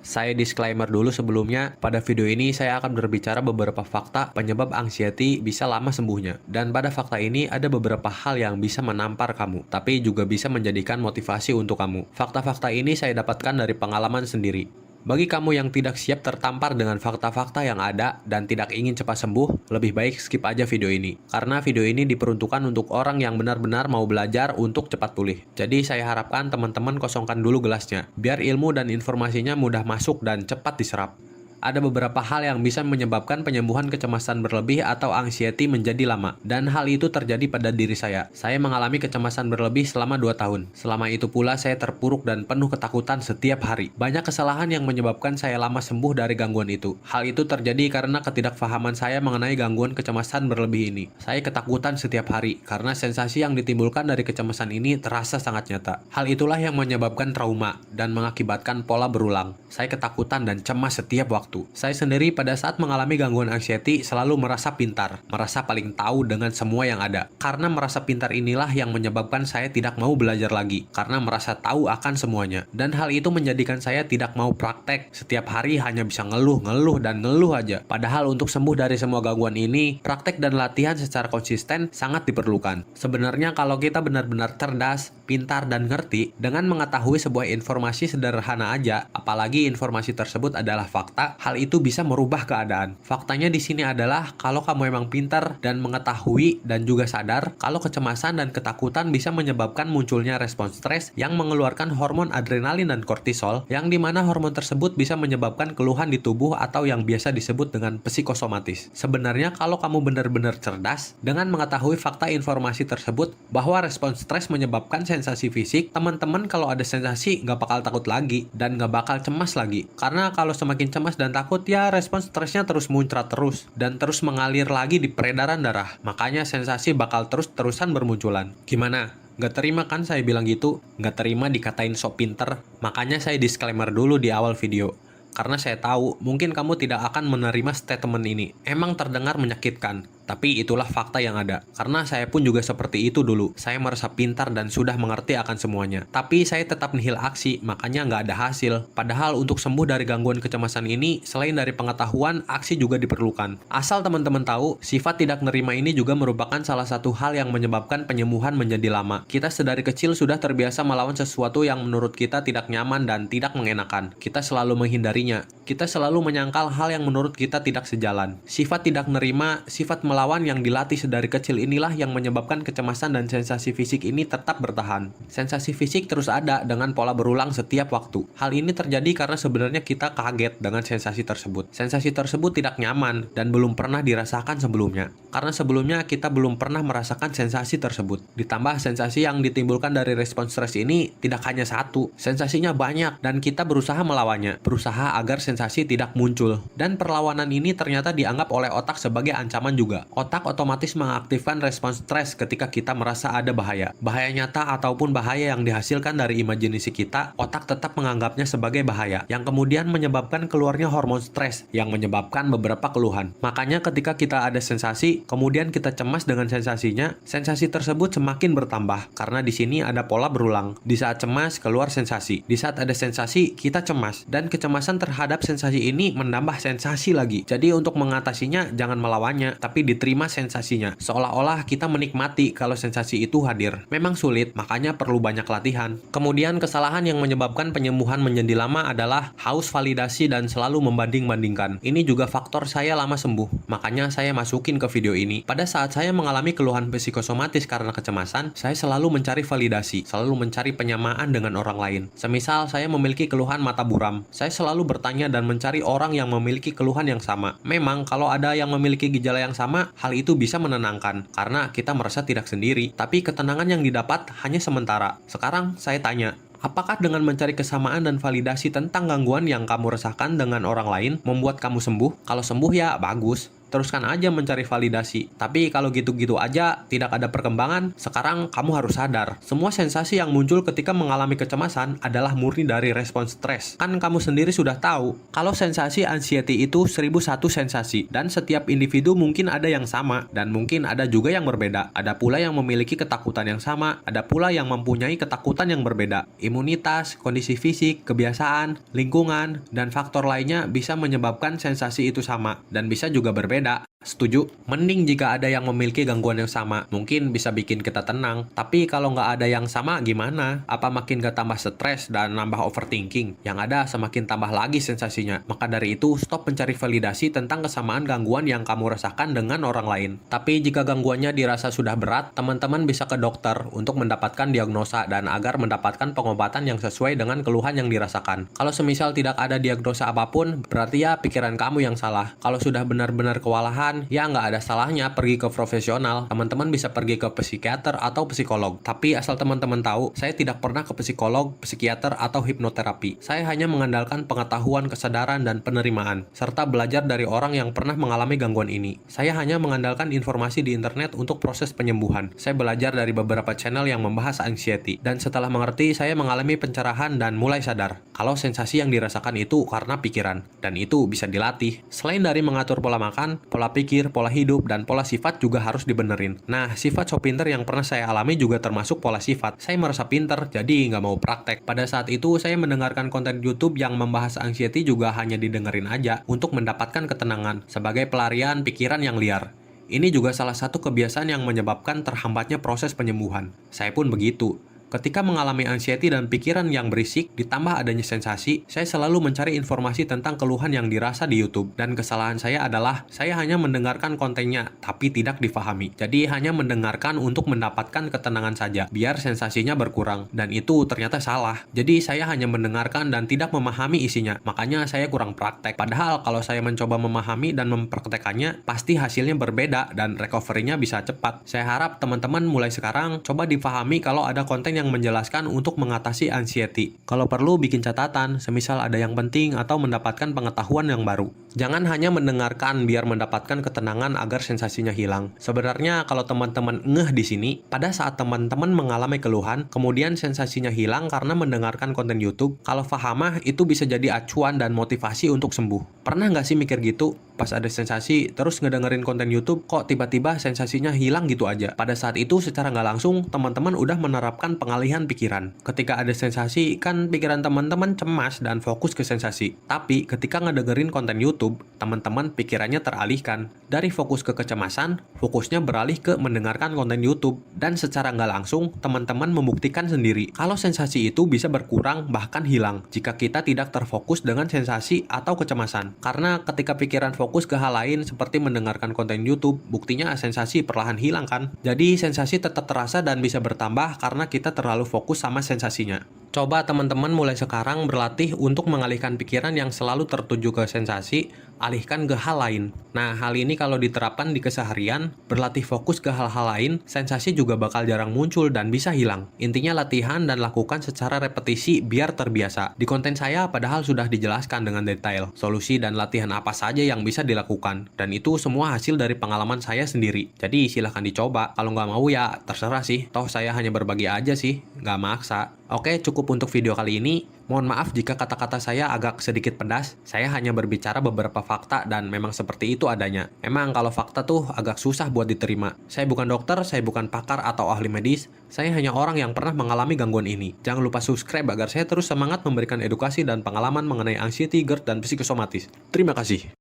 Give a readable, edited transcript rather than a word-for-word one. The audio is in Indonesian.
Saya disclaimer dulu sebelumnya, pada video ini saya akan berbicara beberapa fakta penyebab anxiety bisa lama sembuhnya. Dan pada fakta ini ada beberapa hal yang bisa menampar kamu, tapi juga bisa menjadikan motivasi untuk kamu. Fakta-fakta ini saya dapatkan dari pengalaman sendiri. Bagi kamu yang tidak siap tertampar dengan fakta-fakta yang ada dan tidak ingin cepat sembuh, lebih baik skip aja video ini. Karena video ini diperuntukkan untuk orang yang benar-benar mau belajar untuk cepat pulih. Jadi saya harapkan teman-teman kosongkan dulu gelasnya, biar ilmu dan informasinya mudah masuk dan cepat diserap. Ada beberapa hal yang bisa menyebabkan penyembuhan kecemasan berlebih atau anxiety menjadi lama, dan hal itu terjadi pada diri saya. Saya mengalami kecemasan berlebih selama 2 tahun. Selama itu pula saya terpuruk dan penuh ketakutan setiap hari. Banyak kesalahan yang menyebabkan saya lama sembuh dari gangguan itu. Hal itu terjadi karena ketidakfahaman saya mengenai gangguan kecemasan berlebih ini. Saya ketakutan setiap hari karena sensasi yang ditimbulkan dari kecemasan ini terasa sangat nyata. Hal itulah yang menyebabkan trauma dan mengakibatkan pola berulang. Saya ketakutan dan cemas setiap waktu. Saya sendiri pada saat mengalami gangguan anxiety selalu merasa pintar, merasa paling tahu dengan semua yang ada. Karena merasa pintar inilah yang menyebabkan saya tidak mau belajar lagi, karena merasa tahu akan semuanya. Dan hal itu menjadikan saya tidak mau praktek, setiap hari hanya bisa ngeluh dan ngeluh aja. Padahal untuk sembuh dari semua gangguan ini, praktek dan latihan secara konsisten sangat diperlukan. Sebenarnya kalau kita benar-benar cerdas, pintar, dan ngerti, dengan mengetahui sebuah informasi sederhana aja, apalagi informasi tersebut adalah fakta, hal itu bisa merubah keadaan. Faktanya di sini adalah kalau kamu emang pintar dan mengetahui dan juga sadar kalau kecemasan dan ketakutan bisa menyebabkan munculnya respon stres yang mengeluarkan hormon adrenalin dan kortisol, yang dimana hormon tersebut bisa menyebabkan keluhan di tubuh atau yang biasa disebut dengan psikosomatis. Sebenarnya kalau kamu benar-benar cerdas dengan mengetahui fakta informasi tersebut bahwa respon stres menyebabkan sensasi fisik, teman-teman kalau ada sensasi nggak bakal takut lagi dan nggak bakal cemas lagi. Karena kalau semakin cemas dan takut, ya respon stresnya terus muncrat terus dan terus mengalir lagi di peredaran darah. Makanya sensasi bakal terus-terusan bermunculan. Gimana? Nggak terima kan saya bilang gitu? Nggak terima dikatain sok pinter? Makanya saya disclaimer dulu di awal video. Karena saya tahu mungkin kamu tidak akan menerima statement ini. Emang terdengar menyakitkan, tapi itulah fakta yang ada. Karena saya pun juga seperti itu dulu. Saya merasa pintar dan sudah mengerti akan semuanya. Tapi saya tetap nihil aksi, makanya nggak ada hasil. Padahal untuk sembuh dari gangguan kecemasan ini, selain dari pengetahuan, aksi juga diperlukan. Asal teman-teman tahu, sifat tidak nerima ini juga merupakan salah satu hal yang menyebabkan penyembuhan menjadi lama. Kita sedari kecil sudah terbiasa melawan sesuatu yang menurut kita tidak nyaman dan tidak mengenakan. Kita selalu menghindarinya. Kita selalu menyangkal hal yang menurut kita tidak sejalan. Sifat tidak nerima, sifat melawan yang dilatih sedari kecil inilah yang menyebabkan kecemasan dan sensasi fisik ini tetap bertahan. Sensasi fisik terus ada dengan pola berulang setiap waktu. Hal ini terjadi karena sebenarnya kita kaget dengan sensasi tersebut. Sensasi tersebut tidak nyaman dan belum pernah dirasakan sebelumnya. Karena sebelumnya kita belum pernah merasakan sensasi tersebut. Ditambah sensasi yang ditimbulkan dari respon stres ini tidak hanya satu. Sensasinya banyak dan kita berusaha melawannya. Berusaha agar sensasi tidak muncul. Dan perlawanan ini ternyata dianggap oleh otak sebagai ancaman juga. Otak otomatis mengaktifkan respons stres ketika kita merasa ada bahaya. Bahaya nyata ataupun bahaya yang dihasilkan dari imajinasi kita, otak tetap menganggapnya sebagai bahaya, yang kemudian menyebabkan keluarnya hormon stres, yang menyebabkan beberapa keluhan. Makanya ketika kita ada sensasi, kemudian kita cemas dengan sensasinya, sensasi tersebut semakin bertambah, karena di sini ada pola berulang. Di saat cemas, keluar sensasi. Di saat ada sensasi, kita cemas. Dan kecemasan terhadap sensasi ini menambah sensasi lagi. Jadi untuk mengatasinya jangan melawannya, tapi diterima sensasinya. Seolah-olah kita menikmati kalau sensasi itu hadir. Memang sulit, makanya perlu banyak latihan. Kemudian kesalahan yang menyebabkan penyembuhan menjadi lama adalah haus validasi dan selalu membanding-bandingkan. Ini juga faktor saya lama sembuh. Makanya saya masukin ke video ini. Pada saat saya mengalami keluhan psikosomatis karena kecemasan, saya selalu mencari validasi, selalu mencari penyamaan dengan orang lain. Semisal saya memiliki keluhan mata buram, saya selalu bertanya dan mencari orang yang memiliki keluhan yang sama. Memang kalau ada yang memiliki gejala yang sama, hal itu bisa menenangkan karena kita merasa tidak sendiri. Tapi ketenangan yang didapat hanya sementara. Sekarang saya tanya, apakah dengan mencari kesamaan dan validasi tentang gangguan yang kamu rasakan dengan orang lain membuat kamu sembuh? Kalau sembuh ya bagus. teruskan aja mencari validasi. Tapi kalau gitu-gitu aja, tidak ada perkembangan, sekarang kamu harus sadar. Semua sensasi yang muncul ketika mengalami kecemasan adalah murni dari respons stres. Kan kamu sendiri sudah tahu, kalau sensasi anxiety itu 1001 sensasi, dan setiap individu mungkin ada yang sama, dan mungkin ada juga yang berbeda. Ada pula yang memiliki ketakutan yang sama, ada pula yang mempunyai ketakutan yang berbeda. Imunitas, kondisi fisik, kebiasaan, lingkungan, dan faktor lainnya bisa menyebabkan sensasi itu sama, dan bisa juga berbeda. Setuju? Mending jika ada yang memiliki gangguan yang sama, mungkin bisa bikin kita tenang. Tapi kalau nggak ada yang sama, gimana? Apa makin gak tambah stres dan nambah overthinking? Yang ada semakin tambah lagi sensasinya. Maka dari itu, stop mencari validasi tentang kesamaan gangguan yang kamu rasakan dengan orang lain. Tapi jika gangguannya dirasa sudah berat, teman-teman bisa ke dokter untuk mendapatkan diagnosa dan agar mendapatkan pengobatan yang sesuai dengan keluhan yang dirasakan. Kalau semisal tidak ada diagnosa apapun, berarti ya pikiran kamu yang salah. Kalau sudah benar-benar kewalahan, ya nggak ada salahnya pergi ke profesional. Teman-teman bisa pergi ke psikiater atau psikolog. Tapi asal teman-teman tahu, saya tidak pernah ke psikolog, psikiater, atau hipnoterapi. Saya hanya mengandalkan pengetahuan, kesadaran, dan penerimaan, serta belajar dari orang yang pernah mengalami gangguan ini. Saya hanya mengandalkan informasi di internet untuk proses penyembuhan. Saya belajar dari beberapa channel yang membahas anxiety, dan setelah mengerti, saya mengalami pencerahan dan mulai sadar kalau sensasi yang dirasakan itu karena pikiran, dan itu bisa dilatih. Selain dari mengatur pola makan, pola pikir, pola hidup, dan pola sifat juga harus dibenerin. Nah, sifat so pinter yang pernah saya alami juga termasuk pola sifat. Saya merasa pinter, jadi nggak mau praktek. Pada saat itu, saya mendengarkan konten YouTube yang membahas anxiety juga hanya didengerin aja untuk mendapatkan ketenangan, sebagai pelarian pikiran yang liar. Ini juga salah satu kebiasaan yang menyebabkan terhambatnya proses penyembuhan. Saya pun begitu. Ketika mengalami anxiety dan pikiran yang berisik, ditambah adanya sensasi, saya selalu mencari informasi tentang keluhan yang dirasa di YouTube. Dan kesalahan saya adalah, saya hanya mendengarkan kontennya, tapi tidak difahami. Jadi hanya mendengarkan untuk mendapatkan ketenangan saja, biar sensasinya berkurang. Dan itu ternyata salah. Jadi saya hanya mendengarkan dan tidak memahami isinya. Makanya saya kurang praktek. Padahal kalau saya mencoba memahami dan mempraktekannya, pasti hasilnya berbeda dan recovery-nya bisa cepat. Saya harap teman-teman mulai sekarang coba difahami kalau ada konten yang menjelaskan untuk mengatasi anxiety. Kalau perlu bikin catatan, semisal ada yang penting atau mendapatkan pengetahuan yang baru. Jangan hanya mendengarkan biar mendapatkan ketenangan agar sensasinya hilang. Sebenarnya kalau teman-teman ngeh di sini, pada saat teman-teman mengalami keluhan, kemudian sensasinya hilang karena mendengarkan konten YouTube, kalau fahamah itu bisa jadi acuan dan motivasi untuk sembuh. Pernah nggak sih mikir gitu? Pas ada sensasi, terus ngedengerin konten YouTube, kok tiba-tiba sensasinya hilang gitu aja. Pada saat itu secara nggak langsung, teman-teman udah menerapkan pengalihan pikiran. Ketika ada sensasi, kan pikiran teman-teman cemas dan fokus ke sensasi. Tapi ketika ngedengerin konten YouTube, teman-teman pikirannya teralihkan. Dari fokus ke kecemasan, fokusnya beralih ke mendengarkan konten YouTube. Dan secara nggak langsung, teman-teman membuktikan sendiri kalau sensasi itu bisa berkurang bahkan hilang jika kita tidak terfokus dengan sensasi atau kecemasan. Karena ketika pikiran fokus ke hal lain seperti mendengarkan konten YouTube, buktinya sensasi perlahan hilang kan? Jadi sensasi tetap terasa dan bisa bertambah karena kita terlalu fokus sama sensasinya. Coba teman-teman mulai sekarang berlatih untuk mengalihkan pikiran yang selalu tertuju ke sensasi, alihkan ke hal lain. Nah, hal ini kalau diterapkan di keseharian, berlatih fokus ke hal-hal lain, sensasi juga bakal jarang muncul dan bisa hilang. Intinya latihan dan lakukan secara repetisi biar terbiasa. Di konten saya padahal sudah dijelaskan dengan detail, solusi dan latihan apa saja yang bisa dilakukan. Dan itu semua hasil dari pengalaman saya sendiri. Jadi silahkan dicoba, kalau nggak mau ya terserah sih. Toh saya hanya berbagi aja sih, nggak maksa. Oke, cukup untuk video kali ini. Mohon maaf jika kata-kata saya agak sedikit pedas. Saya hanya berbicara beberapa fakta dan memang seperti itu adanya. Emang kalau fakta tuh agak susah buat diterima. Saya bukan dokter, saya bukan pakar atau ahli medis. Saya hanya orang yang pernah mengalami gangguan ini. Jangan lupa subscribe agar saya terus semangat memberikan edukasi dan pengalaman mengenai anxiety, GERD, dan psikosomatis. Terima kasih.